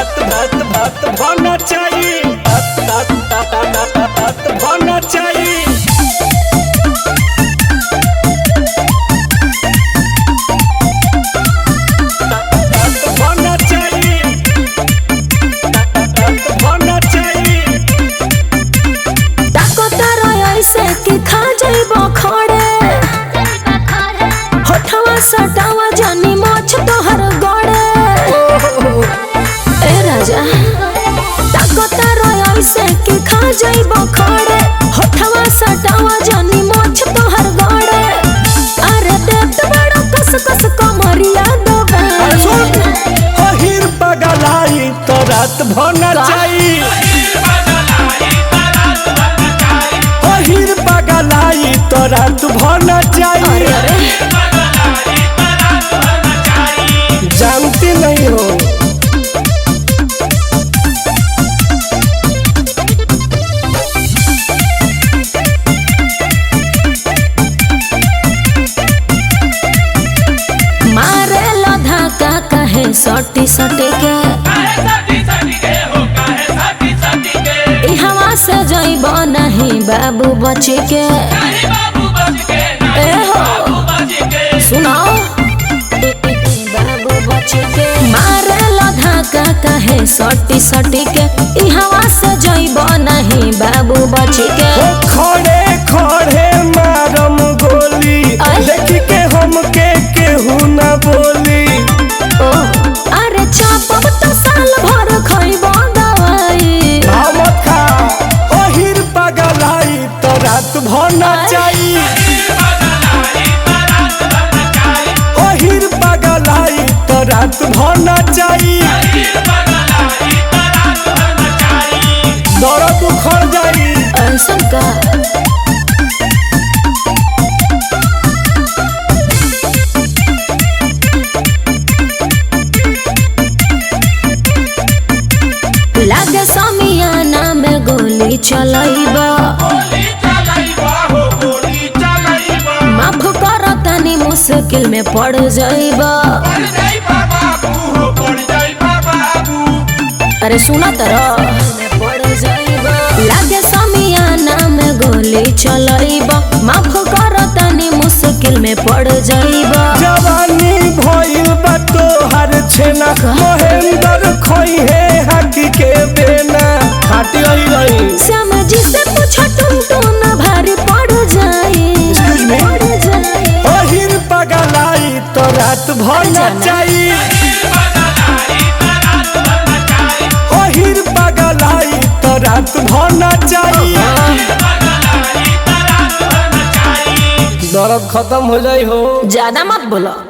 भात भाना चाहिए भात भाना चाहिए सटावा जानी मोछ तोहर गड़े ए राजा ताकता रोय से कि खा जाइबो खड़े होठवा सटावा जानी मोछ तोहर गड़े अरे देत बड़ा कस कस कमरिया दोबे हिर पगलाई तो रात भना चाहिए हिर पगलाई तो रात भना चाहिए जानती नहीं हो मारे लो धक्का कहे सटी सटी के हवा से जइबो नहीं बाबू बची के ए हो सुनाओ मारे लो धक्का कहे सटी सटी के हवा से जइबो नहीं बाबू बची के खड़े खड़े मारम गोली देख के हमके केहू ना बोली अरे चापब तो साल भर खइबो दवाई मत खा हिर पगलाई तो रात भना चाहिए हिर पगलाई तो रात भना चाहिए दर्द उखड़ जाई ऐसा का लागे समियाना में गोली चलाइबा माफ कर तनी मुश्किल में पड़ जाइबा अरे सुना तरा लागे समियाना में गोली चलाइबा माफ कर तनी मुश्किल में पड़ जाइबा जवानी भइल बा तोहर छेना महेंद्र खोई है हाकी के बेना खाटी रही श्याम जी से पूछो टुन भारी पड़ जाए हिर पगलाई तो रात भना चाहिए हिर पगलाई तो रात भना चाहिए दर्द खत्म हो जाई हो ज्यादा मत बोलो।